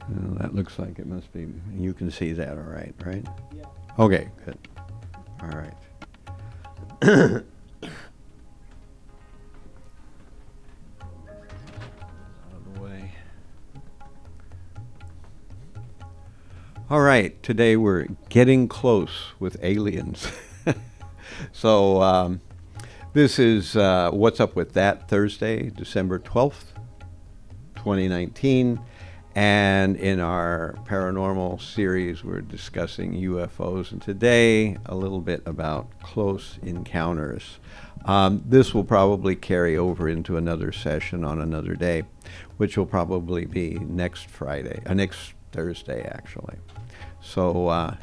That looks like it must be. You can see that, all right? Yeah. Okay, good. All right. Out of the way. All right, today we're getting close with aliens. So this is What's Up With That, Thursday, December 12th, 2019. And in our paranormal series, we're discussing UFOs. And today, a little bit about close encounters. This will probably carry over into another session on another day, which will probably be next Thursday, actually. So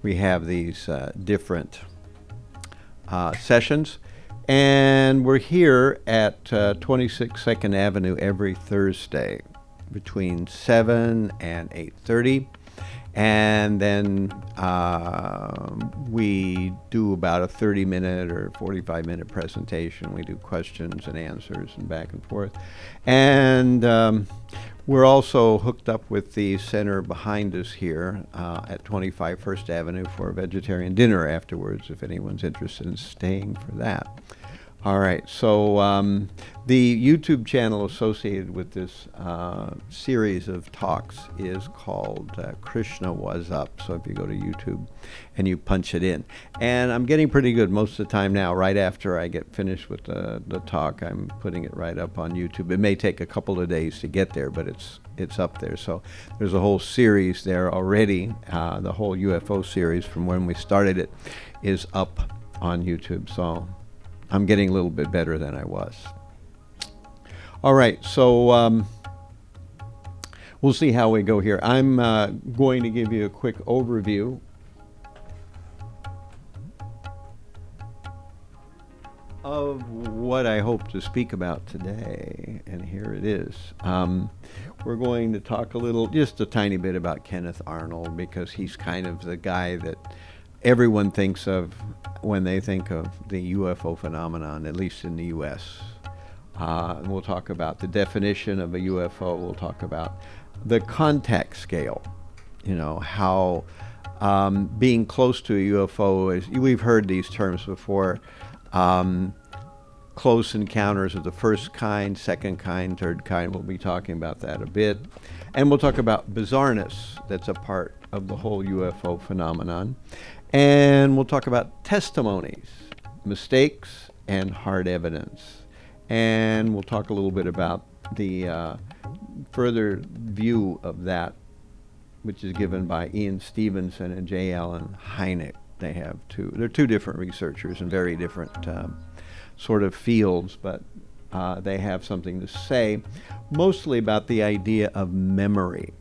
we have these different sessions. And we're here at 26 2nd Avenue every Thursday between 7 and 8:30. And then we do about a 30-minute or 45-minute presentation. We do questions and answers and back and forth. And we're also hooked up with the center behind us here at 25 1st Avenue for a vegetarian dinner afterwards, if anyone's interested in staying for that. All right, so the YouTube channel associated with this series of talks is called Krishna Was Up. So if you go to YouTube and you punch it in. And I'm getting pretty good most of the time now. Right after I get finished with the talk, I'm putting it right up on YouTube. It may take a couple of days to get there, but it's up there. So there's a whole series there already. The whole UFO series from when we started it is up on YouTube. So I'm getting a little bit better than I was. All right, so we'll see how we go here. I'm going to give you a quick overview of what I hope to speak about today, and here it is. We're going to talk just a tiny bit about Kenneth Arnold, because he's kind of the guy that everyone thinks of when they think of the UFO phenomenon, at least in the U.S. And we'll talk about the definition of a UFO. We'll talk about the contact scale, how being close to a UFO is, we've heard these terms before, close encounters of the first kind, second kind, third kind. We'll be talking about that a bit. And we'll talk about bizarreness, that's a part of the whole UFO phenomenon. And we'll talk about testimonies, mistakes, and hard evidence. And we'll talk a little bit about the further view of that, which is given by Ian Stevenson and J. Allen Hynek. They're two different researchers in very different sort of fields, but they have something to say, mostly about the idea of memory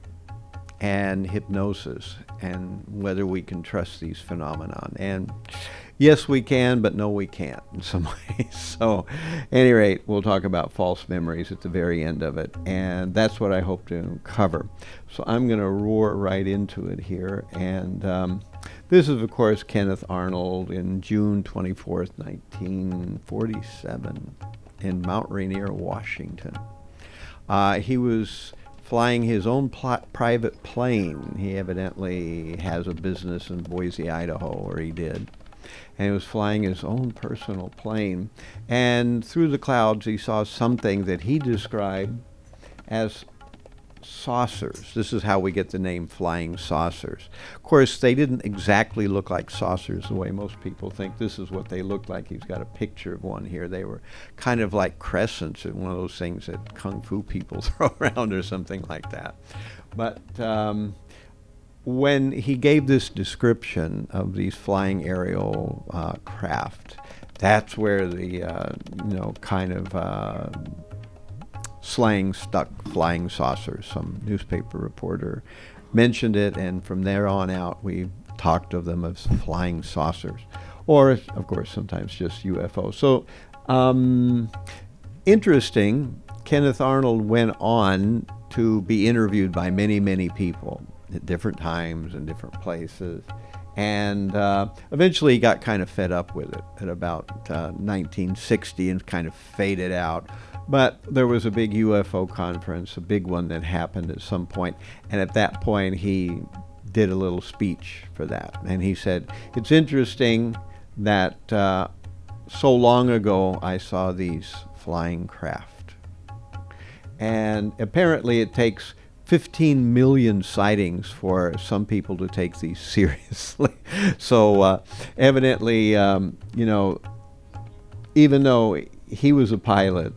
and hypnosis, and whether we can trust these phenomenon. And yes, we can, but no, we can't in some ways. So at any rate, we'll talk about false memories at the very end of it, and that's what I hope to cover. So I'm going to roar right into it here. And this is, of course, Kenneth Arnold in June 24th, 1947 in Mount Rainier, Washington. He was flying his own private plane. He evidently has a business in Boise, Idaho, or he did. And he was flying his own personal plane. And through the clouds, he saw something that he described as saucers. This is how we get the name flying saucers. Of course, they didn't exactly look like saucers the way most people think. This is what they looked like. He's got a picture of one here. They were kind of like crescents, one of those things that kung fu people throw around or something like that. But when he gave this description of these flying aerial craft, that's where the kind of slang stuck, flying saucers. Some newspaper reporter mentioned it, and from there on out we talked of them as flying saucers, or of course sometimes just UFOs. So interesting, Kenneth Arnold went on to be interviewed by many, many people at different times and different places. And eventually he got kind of fed up with it at about 1960 and kind of faded out. But there was a big UFO conference, a big one that happened at some point, and at that point he did a little speech for that. And he said, it's interesting that so long ago I saw these flying craft. And apparently it takes 15 million sightings for some people to take these seriously. So evidently, even though he was a pilot,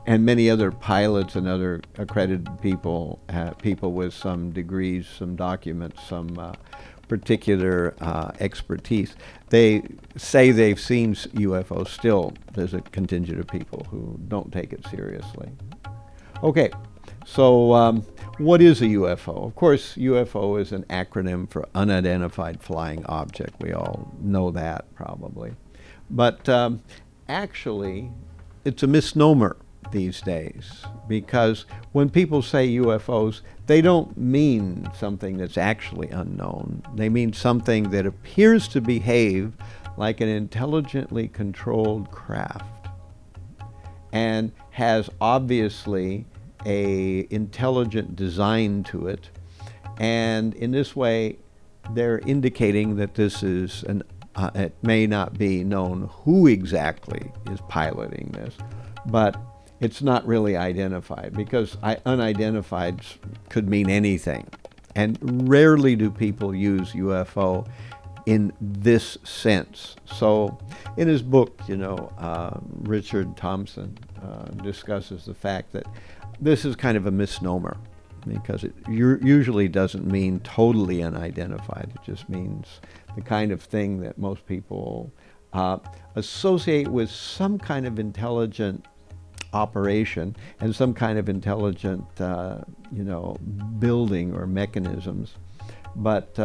and many other pilots and other accredited people, people with some degrees, some documents, some particular expertise, they say they've seen UFOs. Still, there's a contingent of people who don't take it seriously. Okay, so what is a UFO? Of course, UFO is an acronym for unidentified flying object. We all know that probably. But actually, it's a misnomer these days, because when people say UFOs, they don't mean something that's actually unknown. They mean something that appears to behave like an intelligently controlled craft and has obviously a intelligent design to it. And in this way, they're indicating that this is it may not be known who exactly is piloting this, but it's not really identified, because unidentified could mean anything. And rarely do people use UFO in this sense. So in his book, Richard Thompson discusses the fact that this is kind of a misnomer, because it usually doesn't mean totally unidentified. It just means the kind of thing that most people associate with some kind of intelligent operation and some kind of intelligent, building or mechanisms. But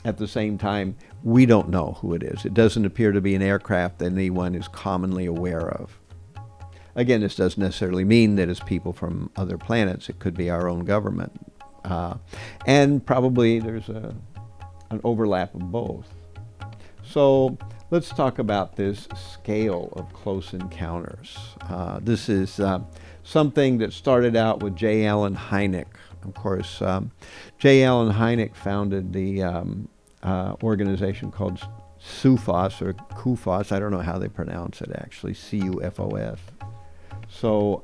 at the same time, we don't know who it is. It doesn't appear to be an aircraft that anyone is commonly aware of. Again, this doesn't necessarily mean that it's people from other planets. It could be our own government. And probably there's an overlap of both. So let's talk about this scale of close encounters. This is something that started out with J. Allen Hynek. Of course, J. Allen Hynek founded the organization called CUFOS, or CUFOS. I don't know how they pronounce it actually, CUFOS. So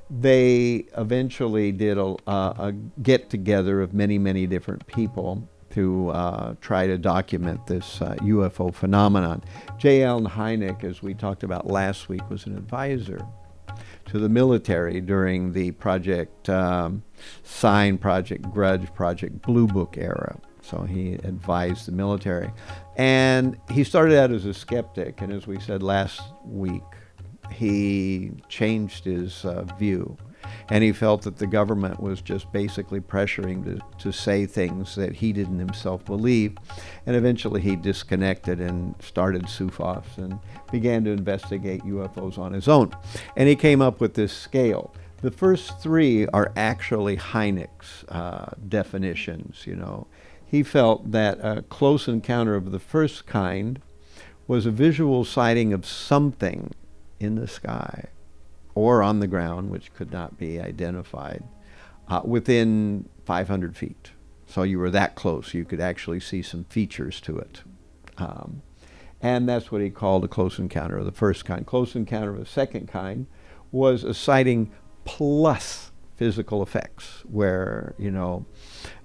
they eventually did a get-together of many, many different people to try to document this UFO phenomenon. J. Allen Hynek, as we talked about last week, was an advisor to the military during the Project Sign, Project Grudge, Project Blue Book era. So he advised the military. And he started out as a skeptic, and as we said last week, he changed his view. And he felt that the government was just basically pressuring to say things that he didn't himself believe. And eventually he disconnected and started CUFOS and began to investigate UFOs on his own. And he came up with this scale. The first three are actually Hynek's definitions. He felt that a close encounter of the first kind was a visual sighting of something in the sky or on the ground, which could not be identified, within 500 feet. So you were that close. You could actually see some features to it. And that's what he called a close encounter of the first kind. Close encounter of the second kind was a sighting plus physical effects, where,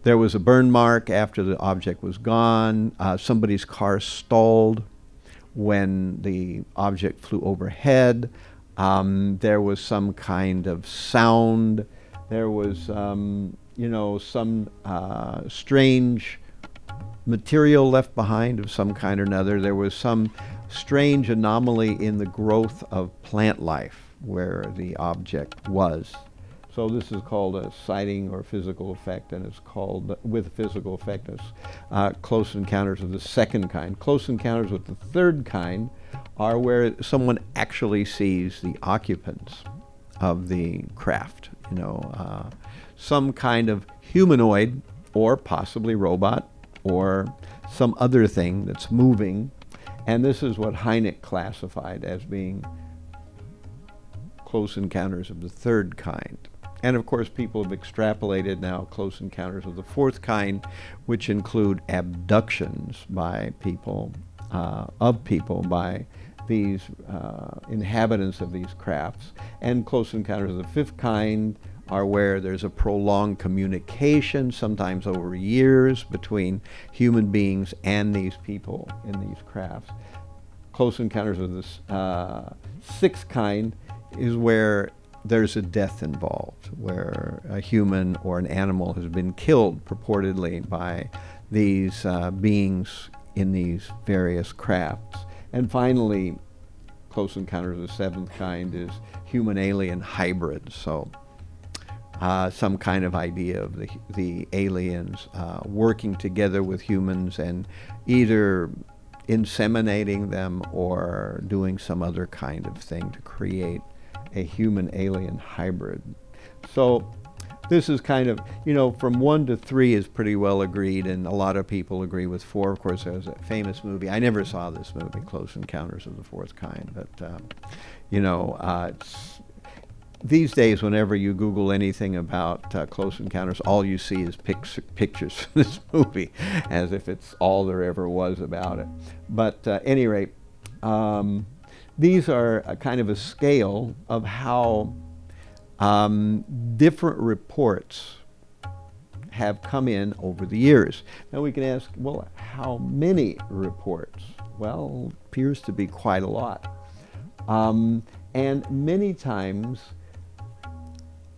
there was a burn mark after the object was gone. Somebody's car stalled when the object flew overhead. There was some kind of sound. There was, some strange material left behind of some kind or another. There was some strange anomaly in the growth of plant life where the object was. So this is called a sighting or physical effect, and it's called, with physical effect, close encounters of the second kind. Close encounters with the third kind are where someone actually sees the occupants of the craft, some kind of humanoid or possibly robot or some other thing that's moving. And this is what Hynek classified as being close encounters of the third kind. And of course, people have extrapolated now close encounters of the fourth kind, which include abductions by people, by these inhabitants of these crafts. And close encounters of the fifth kind are where there's a prolonged communication, sometimes over years, between human beings and these people in these crafts. Close encounters of the sixth kind is where there's a death involved, where a human or an animal has been killed purportedly by these beings in these various crafts. And finally, close encounters of the seventh kind is human-alien hybrids. So some kind of idea of the aliens working together with humans and either inseminating them or doing some other kind of thing to create a human-alien hybrid. So this is kind of, from 1 to 3 is pretty well agreed, and a lot of people agree with 4. Of course, there's a famous movie. I never saw this movie, Close Encounters of the Fourth Kind, but, it's, these days, whenever you Google anything about Close Encounters, all you see is pictures from this movie, as if it's all there ever was about it. But at any rate, these are a kind of a scale of how different reports have come in over the years. Now we can ask, well, how many reports? Well, appears to be quite a lot. And many times,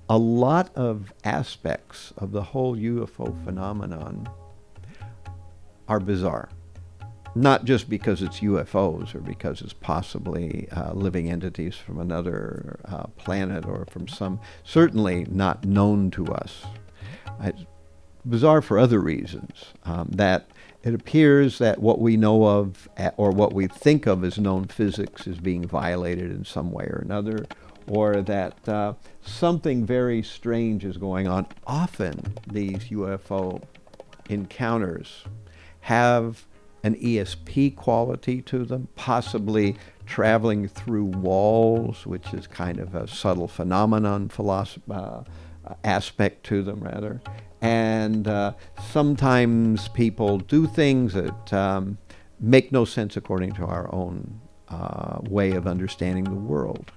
a lot of aspects of the whole UFO phenomenon are bizarre. Not just because it's UFOs or because it's possibly living entities from another planet or from some, certainly not known to us. It's bizarre for other reasons, that it appears that what we know of or what we think of as known physics is being violated in some way or another, or that something very strange is going on. Often these UFO encounters have an ESP quality to them, possibly traveling through walls, which is kind of a subtle phenomenon aspect to them, rather. And sometimes people do things that make no sense according to our own way of understanding the world.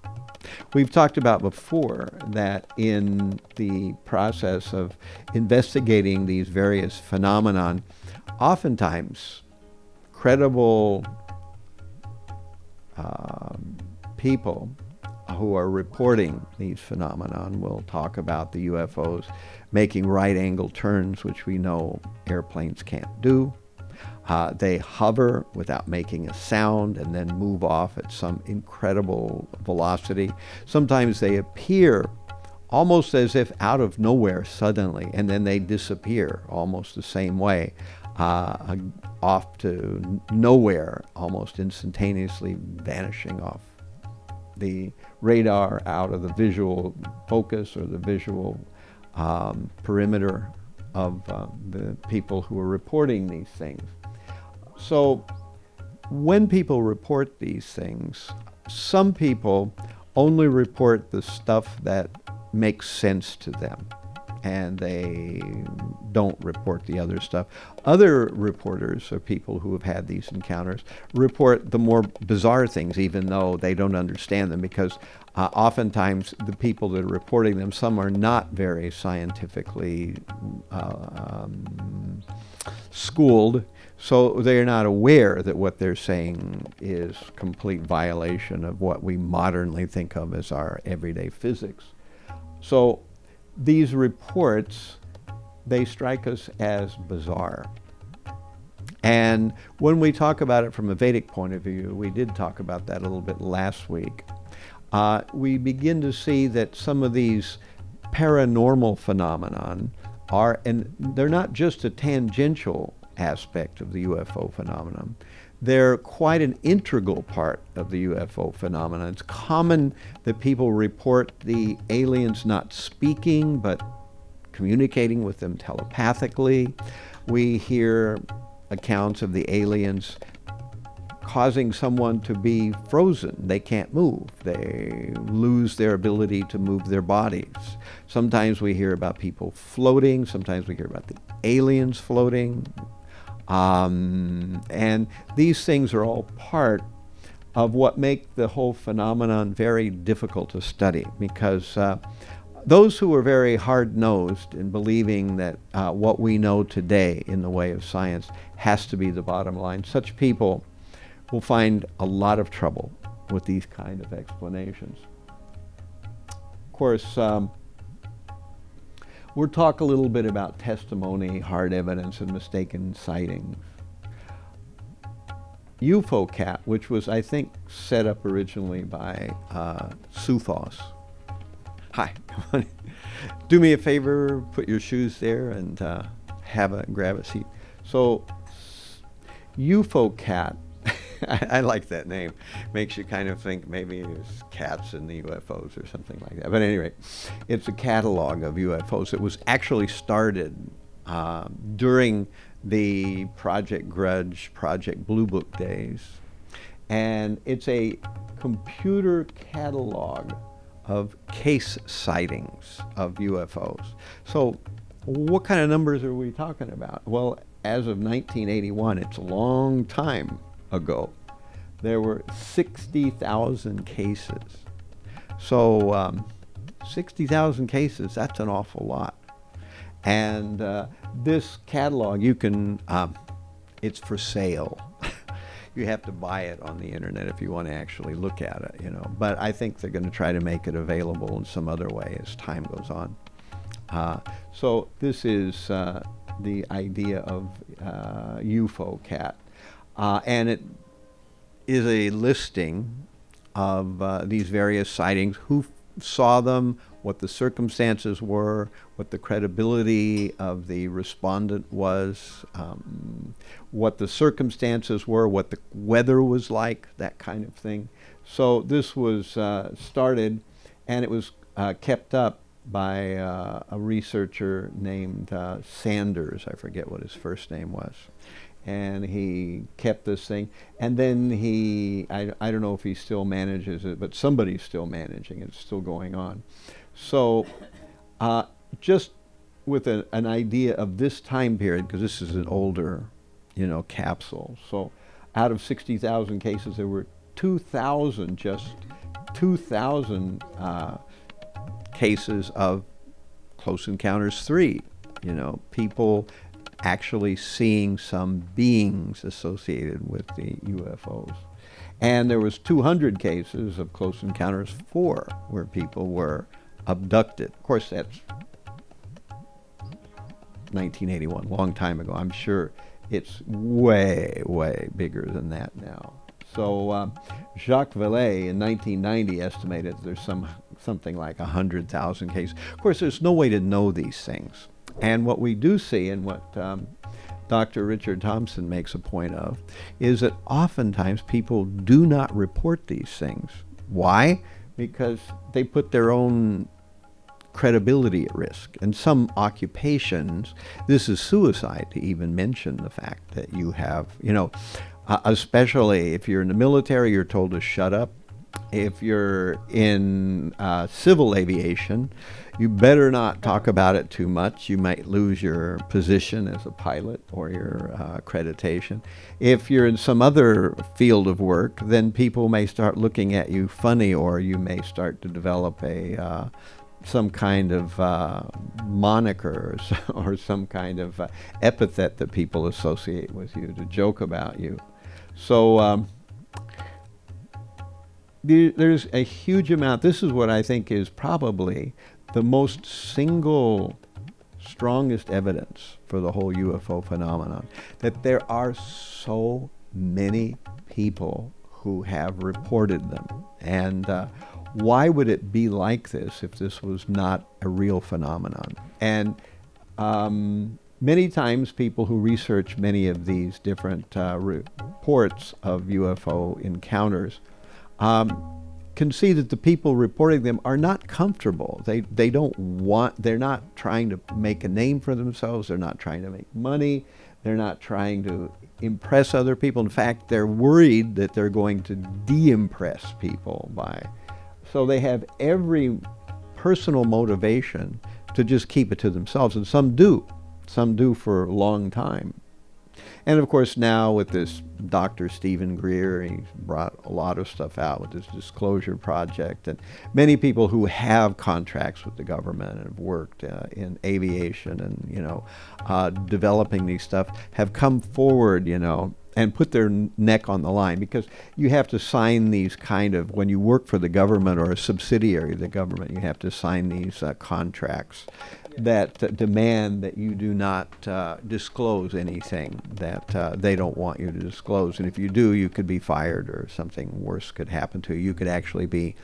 We've talked about before that in the process of investigating these various phenomenon, oftentimes credible people who are reporting these phenomenon will talk about the UFOs making right-angle turns, which we know airplanes can't do. They hover without making a sound and then move off at some incredible velocity. Sometimes they appear almost as if out of nowhere suddenly, and then they disappear almost the same way, off to nowhere, almost instantaneously vanishing off the radar, out of the visual focus or the visual perimeter of the people who are reporting these things. So when people report these things, some people only report the stuff that makes sense to them, and they don't report the other stuff. Other reporters, or people who have had these encounters, report the more bizarre things, even though they don't understand them, because oftentimes the people that are reporting them, some are not very scientifically schooled, so they're not aware that what they're saying is complete violation of what we modernly think of as our everyday physics. So these reports, they strike us as bizarre. And when we talk about it from a Vedic point of view, we did talk about that a little bit last week, we begin to see that some of these paranormal phenomenon are, and they're not just a tangential aspect of the UFO phenomenon. They're quite an integral part of the UFO phenomenon. It's common that people report the aliens not speaking, but communicating with them telepathically. We hear accounts of the aliens causing someone to be frozen. They can't move. They lose their ability to move their bodies. Sometimes we hear about people floating. Sometimes we hear about the aliens floating. And these things are all part of what make the whole phenomenon very difficult to study, because those who are very hard-nosed in believing that what we know today in the way of science has to be the bottom line, such people will find a lot of trouble with these kind of explanations. Of course, we'll talk a little bit about testimony, hard evidence, and mistaken sightings. UFO-CAT, which was, I think, set up originally by Suthos. Hi. Do me a favor, put your shoes there and grab a seat. So, UFO-CAT, I like that name. Makes you kind of think maybe it's cats and the UFOs or something like that. But anyway, it's a catalog of UFOs. It was actually started during the Project Grudge, Project Blue Book days. And it's a computer catalog of case sightings of UFOs. So what kind of numbers are we talking about? Well, as of 1981, it's a long time ago, there were 60,000 cases. So 60,000 cases, that's an awful lot. And this catalog, you can, it's for sale. You have to buy it on the internet if you want to actually look at it, you know. But I think they're going to try to make it available in some other way as time goes on. So this is the idea of UFO-CAT. And it is a listing of these various sightings, who saw them, what the circumstances were, what the credibility of the respondent was, what the circumstances were, what the weather was like, that kind of thing. So this was started, and it was kept up by a researcher named Sanders. I forget what his first name was. And he kept this thing, and then I don't know if he still manages it, but somebody's still managing it. It's still going on. So just with an idea of this time period, because this is an older, you know, capsule. So out of 60,000 cases, there were 2,000, just 2,000 cases of Close Encounters 3, you know, people actually seeing some beings associated with the UFOs. And there was 200 cases of Close Encounters 4 where people were abducted. Of course, that's 1981, long time ago. I'm sure it's way, way bigger than that now. So Jacques Vallée in 1990 estimated there's something like 100,000 cases. Of course, there's no way to know these things. And what we do see, and what Dr. Richard Thompson makes a point of, is that oftentimes people do not report these things. Why? Because they put their own credibility at risk. In some occupations, this is suicide to even mention the fact that you have, you know, especially if you're in the military, you're told to shut up. If you're in civil aviation, you better not talk about it too much. You might lose your position as a pilot or your accreditation. If you're in some other field of work, then people may start looking at you funny, or you may start to develop a some kind of moniker or some kind of epithet that people associate with you to joke about you. So there's a huge amount. This is what I think is probably the most strongest evidence for the whole UFO phenomenon, that there are so many people who have reported them. And why would it be like this if this was not a real phenomenon? And many times people who research many of these different reports of UFO encounters can see that the people reporting them are not comfortable. They're not trying to make a name for themselves. They're not trying to make money. They're not trying to impress other people. In fact, they're worried that they're going to de-impress people by. So they have every personal motivation to just keep it to themselves, and some do. Some do for a long time. And of course now with this Dr. Stephen Greer, he's brought a lot of stuff out with this disclosure project, and many people who have contracts with the government and have worked in aviation and, developing these stuff have come forward, and put their neck on the line, because you have to sign these kind of, when you work for the government or a subsidiary of the government, you have to sign these contracts that demand that you do not disclose anything that they don't want you to disclose. And if you do, you could be fired, or something worse could happen to you. You could actually be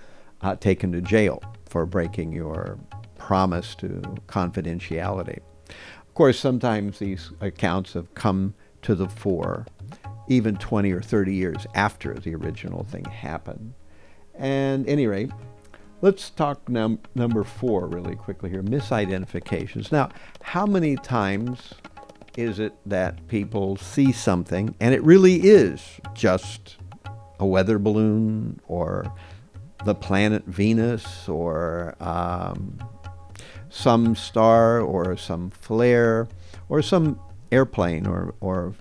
taken to jail for breaking your promise to confidentiality. Of course, sometimes these accounts have come to the fore even 20 or 30 years after the original thing happened. And at any rate, let's talk number 4 really quickly here, misidentifications. Now, how many times is it that people see something and it really is just a weather balloon, or the planet Venus, or some star, or some flare, or some airplane, or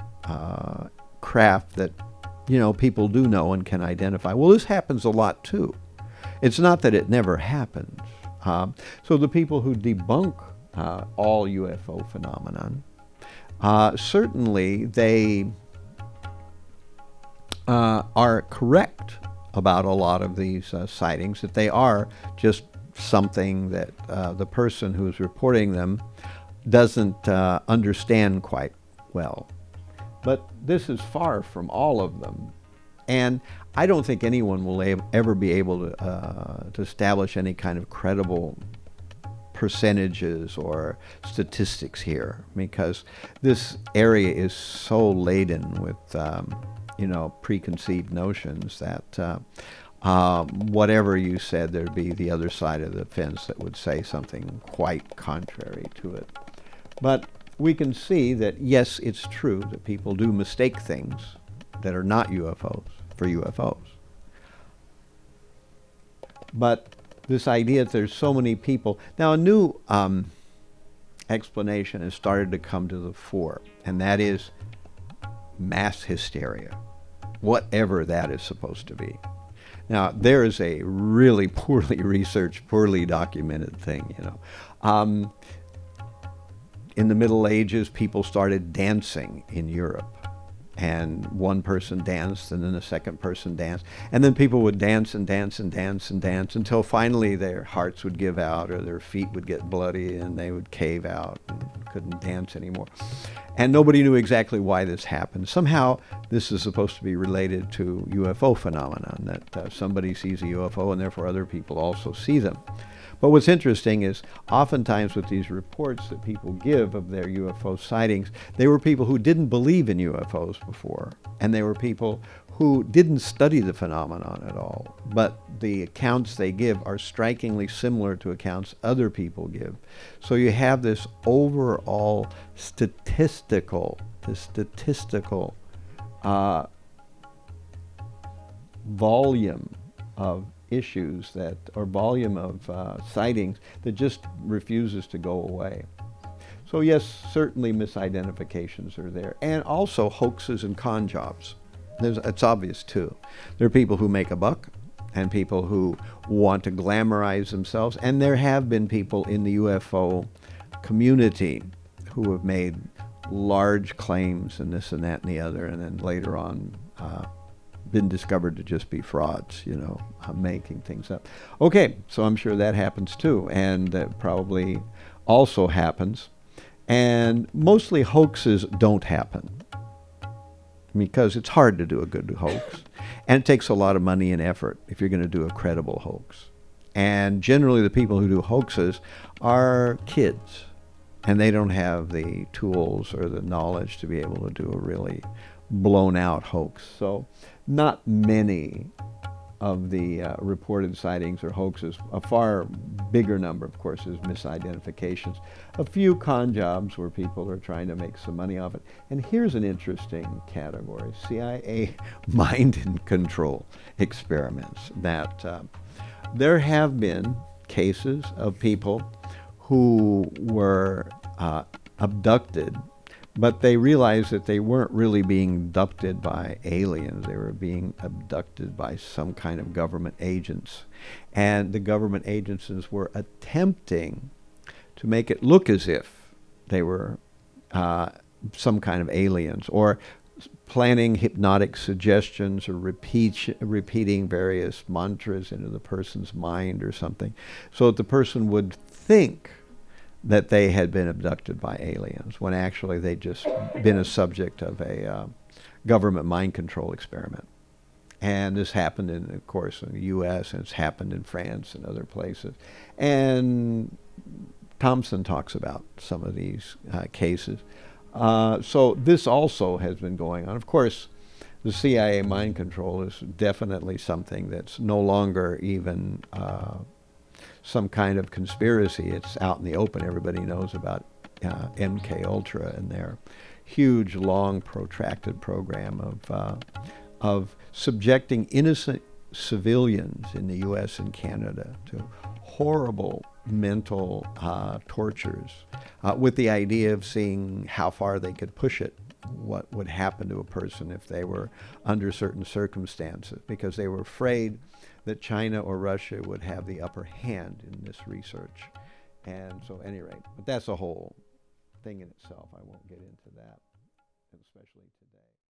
craft that people do know and can identify? Well, this happens a lot too. It's not that it never happens. So the people who debunk all UFO phenomenon, certainly they are correct about a lot of these sightings, that they are just something that the person who's reporting them doesn't understand quite well. But this is far from all of them. And I don't think anyone will ever be able to establish any kind of credible percentages or statistics here, because this area is so laden with, preconceived notions that whatever you said, there'd be the other side of the fence that would say something quite contrary to it. But we can see that, yes, it's true that people do mistake things that are not UFOs for UFOs. But this idea that there's so many people... Now, a new explanation has started to come to the fore, and that is mass hysteria, whatever that is supposed to be. Now, there is a really poorly researched, poorly documented thing, in the Middle Ages, people started dancing in Europe. And one person danced, and then the second person danced. And then people would dance and dance and dance and dance until finally their hearts would give out, or their feet would get bloody, and they would cave out and couldn't dance anymore. And nobody knew exactly why this happened. Somehow, this is supposed to be related to UFO phenomenon, that somebody sees a UFO and therefore other people also see them. But what's interesting is oftentimes with these reports that people give of their UFO sightings, they were people who didn't believe in UFOs before, and they were people who didn't study the phenomenon at all. But the accounts they give are strikingly similar to accounts other people give. So you have this overall statistical volume of issues or volume of sightings that just refuses to go away. So yes, certainly misidentifications are there, and also hoaxes and con jobs. It's obvious too. There are people who make a buck, and people who want to glamorize themselves, and there have been people in the UFO community who have made large claims and this and that and the other, and then later on been discovered to just be frauds, making things up. Okay, so I'm sure that happens too, and that probably also happens. And mostly hoaxes don't happen, because it's hard to do a good hoax, and it takes a lot of money and effort if you're going to do a credible hoax. And generally the people who do hoaxes are kids, and they don't have the tools or the knowledge to be able to do a really blown out hoax. So not many of the reported sightings or hoaxes. A far bigger number, of course, is misidentifications. A few con jobs where people are trying to make some money off it. And here's an interesting category: CIA mind and control experiments. That there have been cases of people who were abducted, but they realized that they weren't really being abducted by aliens. They were being abducted by some kind of government agents. And the government agencies were attempting to make it look as if they were some kind of aliens, or planning hypnotic suggestions, or repeating various mantras into the person's mind or something, so that the person would think that they had been abducted by aliens, when actually they'd just been a subject of a government mind control experiment. And this happened, of course, in the U.S., and it's happened in France and other places. And Thompson talks about some of these cases. So this also has been going on. Of course, the CIA mind control is definitely something that's no longer even some kind of conspiracy. It's out in the open. Everybody knows about MK Ultra and their huge, long, protracted program of subjecting innocent civilians in the U.S. and Canada to horrible mental tortures, with the idea of seeing how far they could push it, what would happen to a person if they were under certain circumstances, because they were afraid that China or Russia would have the upper hand in this research. And so, at any rate, but that's a whole thing in itself. I won't get into that, especially today.